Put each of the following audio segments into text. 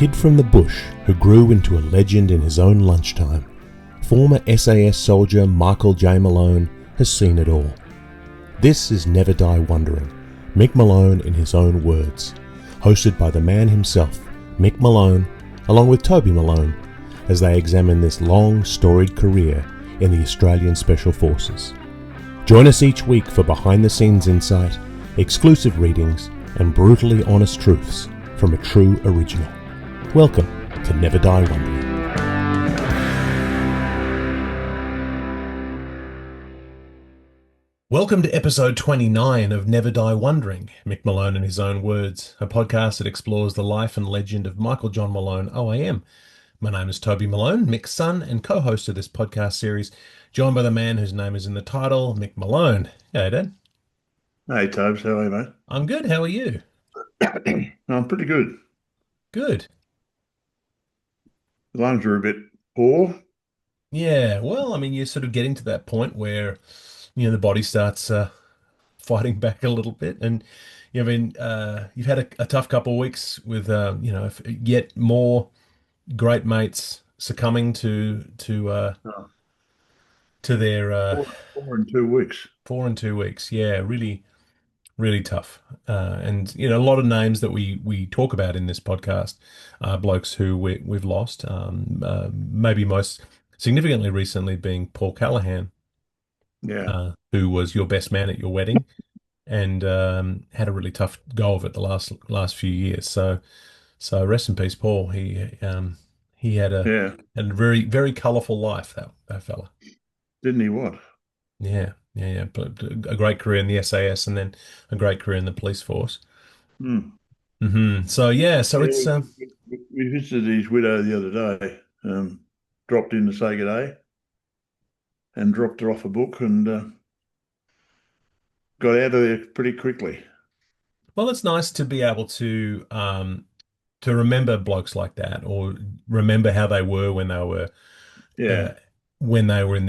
kid from the bush who grew into a legend in his own lunchtime, former SAS soldier Michael J. Malone has seen it all. This is Never Die Wondering, Mick Malone in his own words, hosted by the man himself, Mick Malone, along with Toby Malone, as they examine this long, storied career in the Australian Special Forces. Join us each week for behind-the-scenes insight, exclusive readings, and brutally honest truths from a true original. Welcome to Never Die Wondering. Welcome to episode 29 of Never Die Wondering, Mick Malone in his own words, a podcast that explores the life and legend of Michael John Malone, OAM. My name is Toby Malone, Mick's son and co-host of this podcast series, joined by the man whose name is in the title, Mick Malone. Hey, Dad. Hey, Tobes, how are you, mate? I'm good. How are you? I'm pretty good. Good. The lungs are a bit poor. Yeah, well, I mean, you're sort of getting to that point where, the body starts fighting back a little bit. And, you've had a tough couple of weeks with, yet more great mates succumbing Oh, to their four in 2 weeks. 4 and 2 weeks. Yeah, really, really tough. And a lot of names that we talk about in this podcast are blokes who we've lost. Maybe most significantly recently being Paul Callahan, Yeah, who was your best man at your wedding and had a really tough go of it the last few years. So rest in peace, Paul. He yeah. had a very very colourful life, that fella. Didn't he what? Yeah, yeah, yeah. But a great career in the SAS and then a great career in the police force. Hmm. So yeah, so Yeah, it's we visited his widow the other day. Dropped in to say good day and dropped her off a book and got out of there pretty quickly. well, it's nice to be able to remember blokes like that, or remember how they were uh, Yeah. when they were in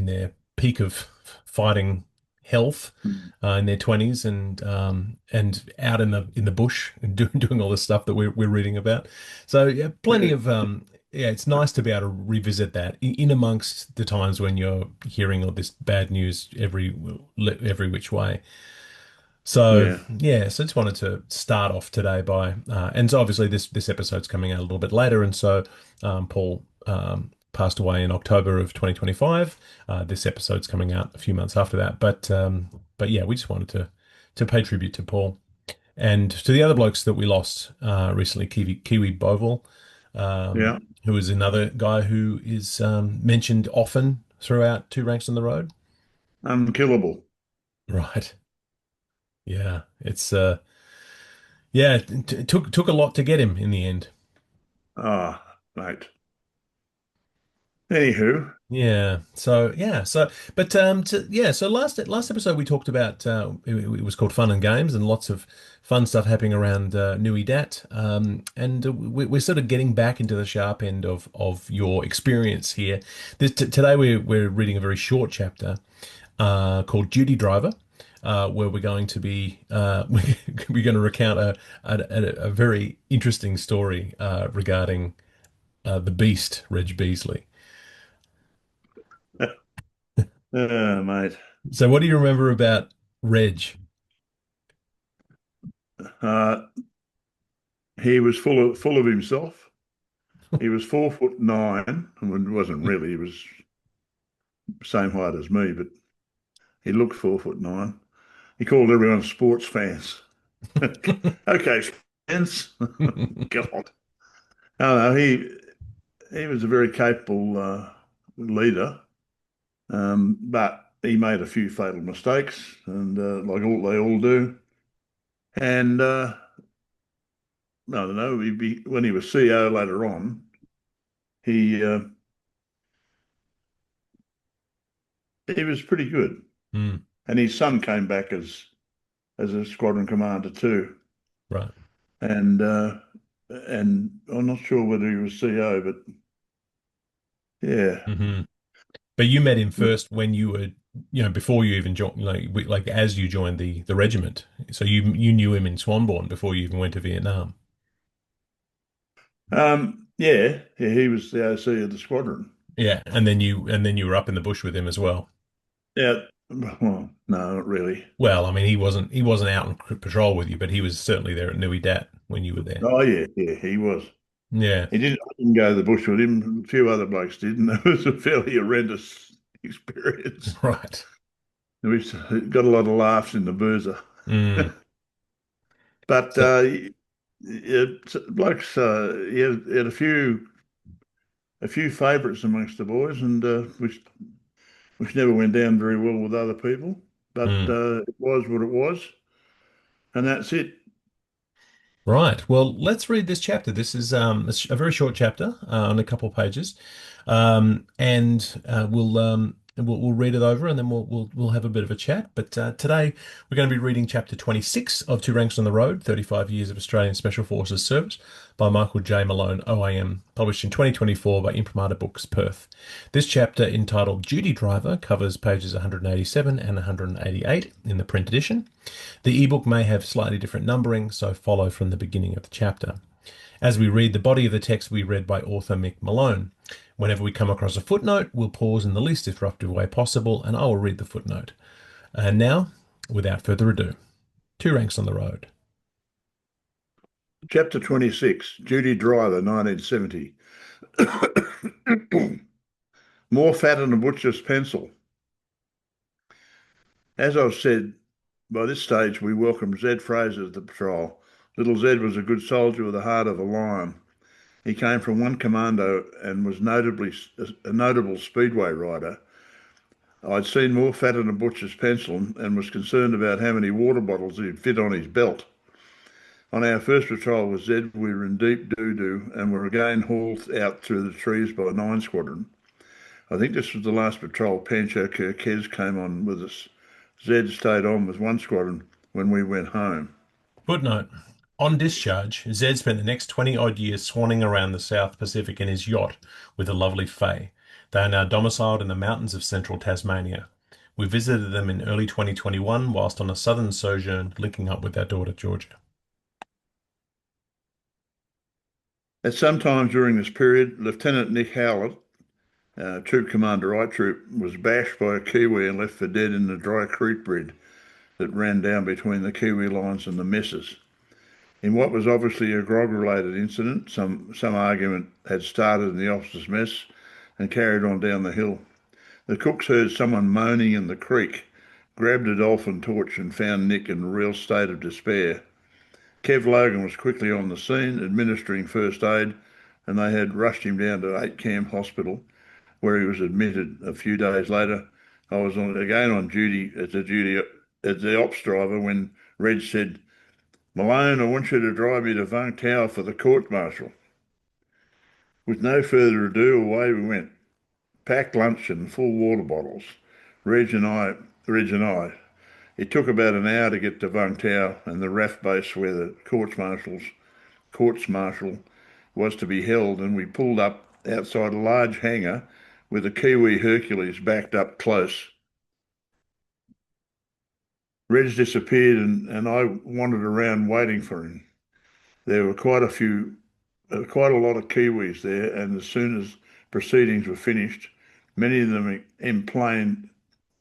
their peak of fighting health, Hmm. in their 20s and out in the bush and doing all this stuff that we're reading about. So yeah, plenty Yeah. of yeah, it's nice to be able to revisit that in amongst the times when you're hearing all this bad news every which way. So Yeah. yeah, so just wanted to start off today by, and so obviously this episode's coming out a little bit later, and so Paul passed away in October of 2025. This episode's coming out a few months after that, but yeah, we just wanted to pay tribute to Paul and to the other blokes that we lost recently, Kiwi Boville, Yeah. who is another guy who is mentioned often throughout Two Ranks on the Road. Unkillable. Right. Yeah, it's yeah, it took a lot to get him in the end. Ah, mate. Anywho, Yeah. So last episode we talked about it was called Fun and Games and lots of fun stuff happening around Nui Dat. And we're sort of getting back into the sharp end of your experience here. Today we're reading a very short chapter called Duty Driver. Where we're going to be we're going to recount a very interesting story regarding the Beast, Reg Beasley. mate. So, what do you remember about Reg? Uh, he was full of himself. He was 4'9". I mean, he wasn't really. He was same height as me, but he looked 4'9". He called everyone sports fans. Okay, fans. God. Oh, no, he was a very capable leader, but he made a few fatal mistakes, and like they all do. And I don't know. When he was CEO later on, he he was pretty good, Hmm, and his son came back as a squadron commander too. right. And I'm not sure whether he was CEO, but yeah, But you met him first when you were, before you even joined, like as you joined the regiment. So you knew him in Swanbourne before you even went to Vietnam. Yeah, he was the OC of the squadron. Yeah, and then you were up in the bush with him as well. Yeah, well, no, not really. Well, I mean, he wasn't out on patrol with you, but he was certainly there at Nui Dat when you were there. Oh yeah, he was. Yeah, I didn't go to the bush with him. A few other blokes did, and it was a fairly horrendous experience. right. We got a lot of laughs in the boozer. Mm. But So, blokes, he had a few favourites amongst the boys, and which never went down very well with other people. But mm. it was what it was, and that's it. Right. Well, let's read this chapter. This is a very short chapter on a couple of pages, and we'll read it over, and then we'll have a bit of a chat. But today we're going to be reading chapter 26 of Two Ranks on the Road: 35 Years of Australian Special Forces Service by Michael J. Malone, OAM, published in 2024 by Imprimatur Books, Perth. This chapter, entitled Duty Driver, covers pages 187 and 188 in the print edition. The ebook may have slightly different numbering, so follow from the beginning of the chapter. As we read, the body of the text will be read by author Mick Malone. Whenever we come across a footnote, we'll pause in the least disruptive way possible, and I will read the footnote. And now, without further ado, Two Ranks on the Road. Chapter 26, Judy Driver, 1970. More fat than a butcher's pencil. As I've said, by this stage we welcomed Zed Fraser to the patrol. Little Zed was a good soldier with the heart of a lion. He came from one commando and was notably a notable speedway rider. I'd seen more fat than a butcher's pencil and was concerned about how many water bottles he'd fit on his belt. On our first patrol with Zed, we were in deep doo-doo and were again hauled out through the trees by 9 Squadron. I think this was the last patrol Pancho Kirkez came on with us. Zed stayed on with 1 Squadron when we went home. Footnote. On discharge, Zed spent the next 20 odd years swanning around the South Pacific in his yacht with the lovely Faye. They are now domiciled in the mountains of central Tasmania. We visited them in early 2021 whilst on a southern sojourn, linking up with our daughter Georgia. At some time during this period, Lieutenant Nick Howlett, Troop Commander I Troop, was bashed by a Kiwi and left for dead in the dry creek bridge that ran down between the Kiwi lines and the messes. In what was obviously a grog-related incident, some argument had started in the officers' mess and carried on down the hill. The cooks heard someone moaning in the creek, grabbed a dolphin torch and found Nick in a real state of despair. Kev Logan was quickly on the scene, administering first aid, and they had rushed him down to 8 Camp Hospital, where he was admitted. A few days later, I was again on duty as the ops driver when Reg said, "Malone, I want you to drive me to Vung Tau for the court martial." With no further ado, away we went. Packed lunch and full water bottles. Reg and I. It took about an hour to get to Vung Tau and the RAF base where the courts martial was to be held, and we pulled up outside a large hangar with a Kiwi Hercules backed up close. Reg disappeared and I wandered around waiting for him. There were quite a lot of Kiwis there, and as soon as proceedings were finished, many of them complained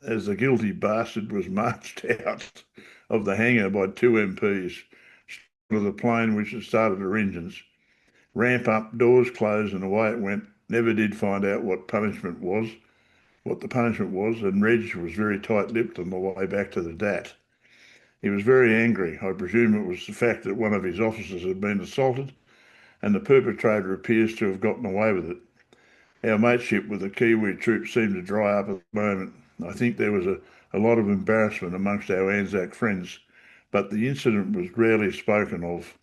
as the guilty bastard was marched out of the hangar by 2 MPs to the plane which had started her engines. Ramp up, doors closed, and away it went. Never did find out what the punishment was, and Reg was very tight-lipped on the way back to the DAT. He was very angry. I presume it was the fact that one of his officers had been assaulted, and the perpetrator appears to have gotten away with it. Our mateship with the Kiwi troops seemed to dry up at the moment. I think there was a lot of embarrassment amongst our Anzac friends, but the incident was rarely spoken of.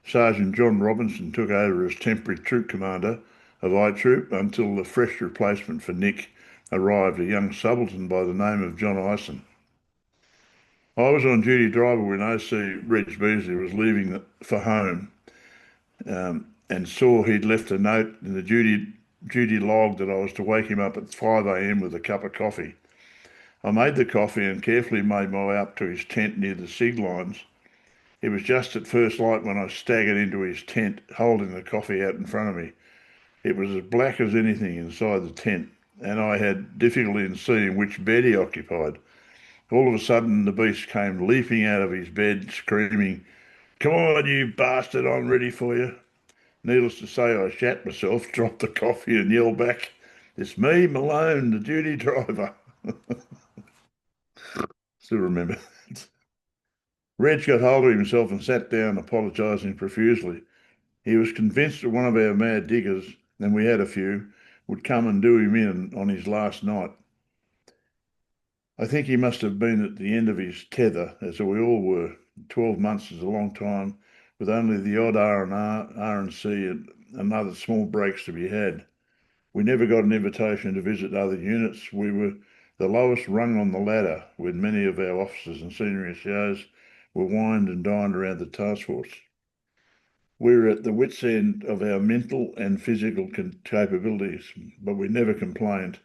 Sergeant John Robinson took over as temporary troop commander of I Troop until the fresh replacement for Nick arrived, a young subaltern by the name of John Ison. I was on duty driver when OC Reg Beasley was leaving for home, and saw he'd left a note in the duty log that I was to wake him up at 5 a.m. with a cup of coffee. I made the coffee and carefully made my way up to his tent near the SIG lines. It was just at first light when I staggered into his tent, holding the coffee out in front of me. It was as black as anything inside the tent, and I had difficulty in seeing which bed he occupied. All of a sudden, the beast came leaping out of his bed, screaming, "Come on, you bastard, I'm ready for you." Needless to say, I shat myself, dropped the coffee, and yelled back, "It's me, Malone, the duty driver." Still remember that. Reg got hold of himself and sat down, apologising profusely. He was convinced that one of our mad diggers, and we had a few, would come and do him in on his last night. I think he must have been at the end of his tether, as we all were. 12 months is a long time, with only the odd R&R, R&C, and other small breaks to be had. We never got an invitation to visit other units. We were the lowest rung on the ladder, with many of our officers and senior NCOs were wined and dined around the task force. We were at the wits' end of our mental and physical capabilities, but we never complained.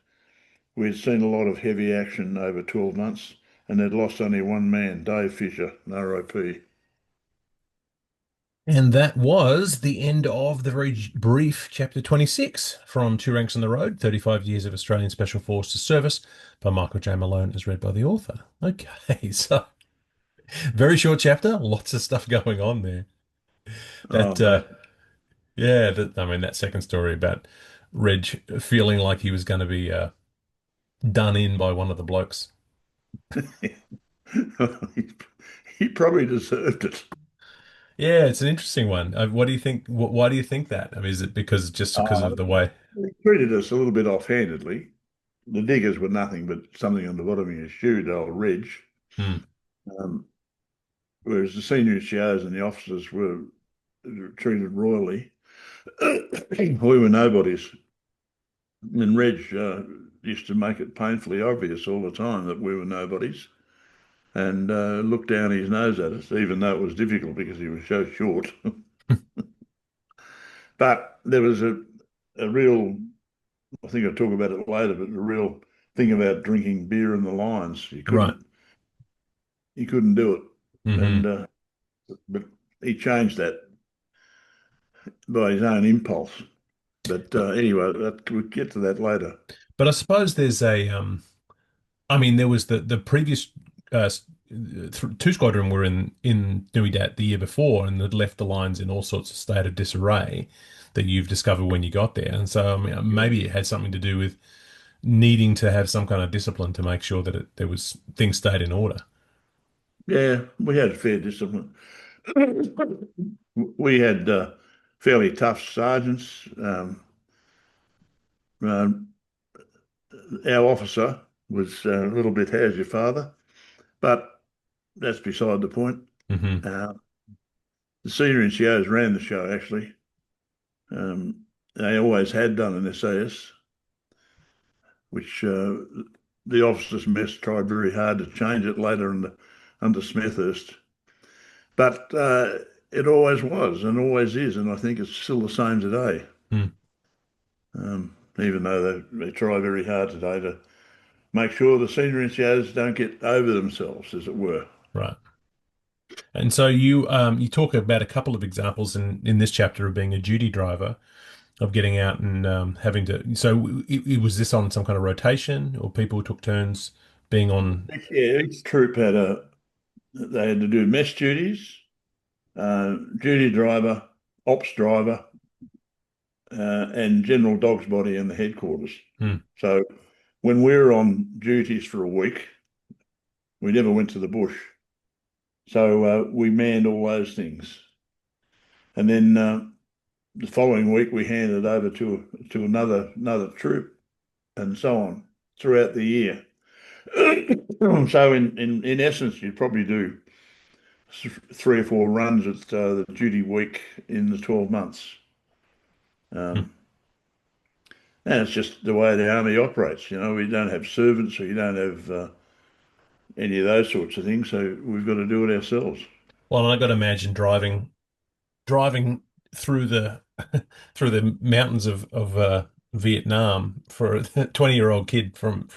We had seen a lot of heavy action over 12 months and had lost only one man, Dave Fisher, RIP. And that was the end of the very brief chapter 26 from Two Ranks on the Road, 35 Years of Australian Special Forces Service by Michael J. Malone, as read by the author. Okay, so very short chapter, lots of stuff going on there. Oh, That, mate. yeah, I mean, that second story about Reg feeling like he was going to be done in by one of the blokes. he, he probably deserved it. Yeah, it's an interesting one. What do you think? Why do you think that? I mean, is it just because Uh, of the way? he treated us a little bit offhandedly. The diggers were nothing but something on the bottom of his shoe, old Reg. Hmm, Um, whereas the senior COs and the officers were treated royally. We were nobodies. And Reg used to make it painfully obvious all the time that we were nobodies and looked down his nose at us, even though it was difficult because he was so short. But there was a real, I think I'll talk about it later, but a real thing about drinking beer in the lines. right. He couldn't do it. Hmm. And but he changed that by his own impulse. But anyway, we'll get to that later. But I suppose there's I mean, there was the previous two squadron were in Nui Dat the year before, and had left the lines in all sorts of state of disarray that you've discovered when you got there. And so, I mean, Yeah. maybe it had something to do with needing to have some kind of discipline to make sure that there was things stayed in order. Yeah, we had fair discipline. We had fairly tough sergeants. Um, our officer was a little bit, "How's your father?" But that's beside the point. Hmm. Uh, the senior NCOs ran the show, actually. They always had done an SAS, which the officers' mess tried very hard to change it later under Smethurst. But it always was and always is, and I think it's still the same today. Mm, Even though they try very hard today to make sure the senior NCOs don't get over themselves, as it were. right. And so you talk about a couple of examples in this chapter of being a duty driver, of getting out and having to. So was this on some kind of rotation, or people took turns being on? Yeah, each troop they had to do mess duties, duty driver, ops driver, and general dog's body in the headquarters. Hmm, So when we were on duties for a week, we never went to the bush. So we manned all those things. And then the following week we handed over to another troop and so on throughout the year. So in essence, you'd probably do 3 or 4 runs at the duty week in the 12 months. hmm. Um, and it's just the way the army operates. You know, we don't have servants, or you don't have any of those sorts of things. So we've got to do it ourselves. Well, I got to imagine driving through the through the mountains of Vietnam for a 20-year-old kid from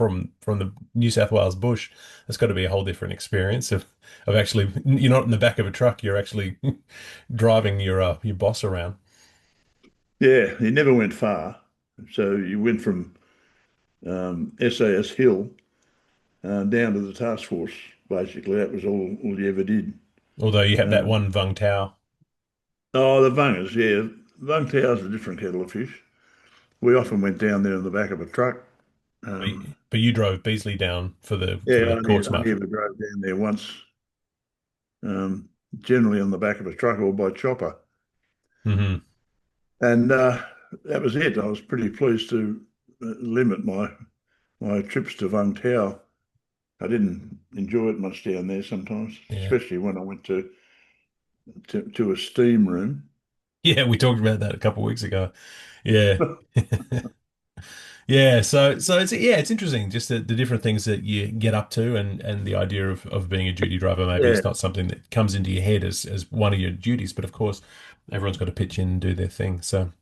the New South Wales bush. It's got to be a whole different experience of actually you're not in the back of a truck, you're actually driving your boss around. Yeah, he never went far. So you went from SAS Hill down to the task force. Basically, that was all you ever did. Although you have that Um, one Vung Tau. oh, the Vungers, yeah. Vung Tau's a different kettle of fish. We often went down there in the back of a truck. But you drove Beasley down for Yeah, the courts I only martial. ever drove down there once, generally on the back of a truck or by chopper. Hmm. And that was it. I was pretty pleased to limit my trips to Vung Tau. I didn't enjoy it much down there sometimes, Yeah. especially when I went to a steam room. Yeah, we talked about that a couple of weeks ago. Yeah. Yeah, so it's interesting just the different things that you get up to and the idea of being a duty driver maybe Yeah, it's not something that comes into your head as one of your duties, but of course everyone's got to pitch in and do their thing. So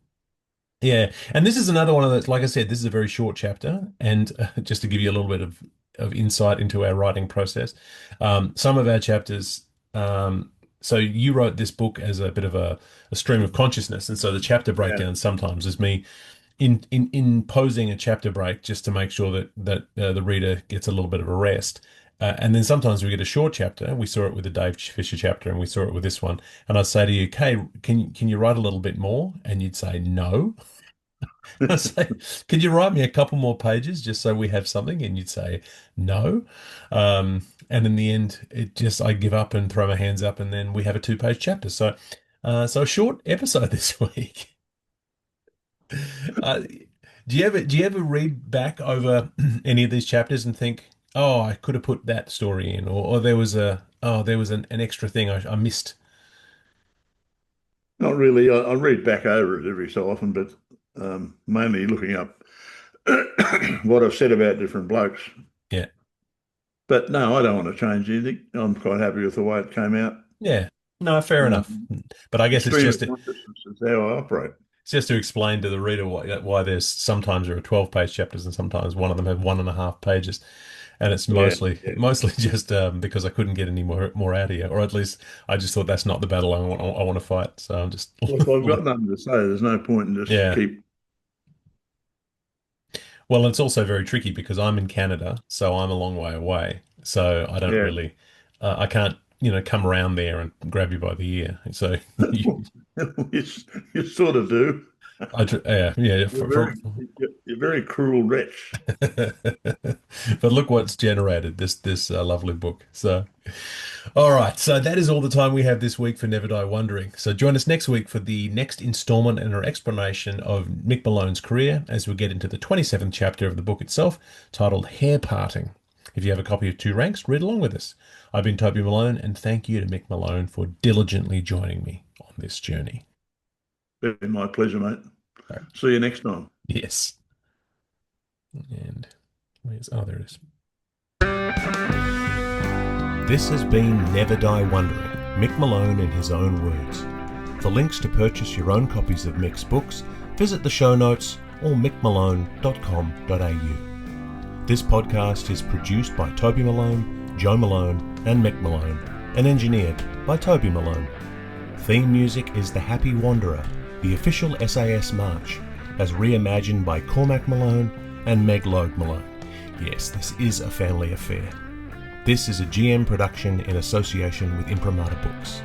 yeah, and this is another one of those, like I said, this is a very short chapter, and just to give you a little bit of insight into our writing process, some of our chapters. So you wrote this book as a bit of a stream of consciousness, and so the chapter yeah. breakdown sometimes is me in posing a chapter break just to make sure that the reader gets a little bit of a rest. And then sometimes we get a short chapter. We saw it with the Dave Fisher chapter, and we saw it with this one. And I'd say to you, "Kay, can you write a little bit more?" And you'd say, "No." I say, "Could you write me a couple more pages just so we have something?" And you'd say, "No." And in the end, it just I give up and throw my hands up, and then we have a two-page chapter. So a short episode this week. Uh, do you ever read back over any of these chapters and think, oh, I could have put that story in, or there was an extra thing I missed. Not really. I read back over it every so often, but mainly looking up what I've said about different blokes. Yeah, But no, I don't want to change anything. I'm quite happy with the way it came out. yeah. No, fair enough. Um, But I the guess stream of consciousness is how I operate. it's just to explain to the reader why there's sometimes there are 12-page chapters and sometimes one of them have 1.5 pages. And it's Yeah, mostly yeah. mostly just because I couldn't get any more out of you, or at least I just thought that's not the battle I want to fight. So I'm just Well, if I've got nothing to say, there's no point in just yeah. keep. Well, it's also very tricky because I'm in Canada, so I'm a long way away. So I don't Yeah. really, I can't, come around there and grab you by the ear. So you, you, you sort of do. yeah. You're very cruel wretch. But look what's generated this lovely book. So, all right. So that is all the time we have this week for Never Die Wondering. So join us next week for the next installment and our explanation of Mick Malone's career as we get into the 27th chapter of the book itself, titled Hair Parting. If you have a copy of Two Ranks, read along with us. I've been Toby Malone, and thank you to Mick Malone for diligently joining me on this journey. Been my pleasure, mate. All right. See you next time. Yes. And there it is. This has been Never Die Wondering, Mick Malone in his own words. For links to purchase your own copies of Mick's books, visit the show notes or mickmalone.com.au. This podcast is produced by Toby Malone, Joe Malone and Mick Malone, and engineered by Toby Malone. Theme music is The Happy Wanderer, the official SAS march, as reimagined by Cormac Malone and Meg Logue Malone. Yes, this is a family affair. This is a GM production in association with Imprimatur Books.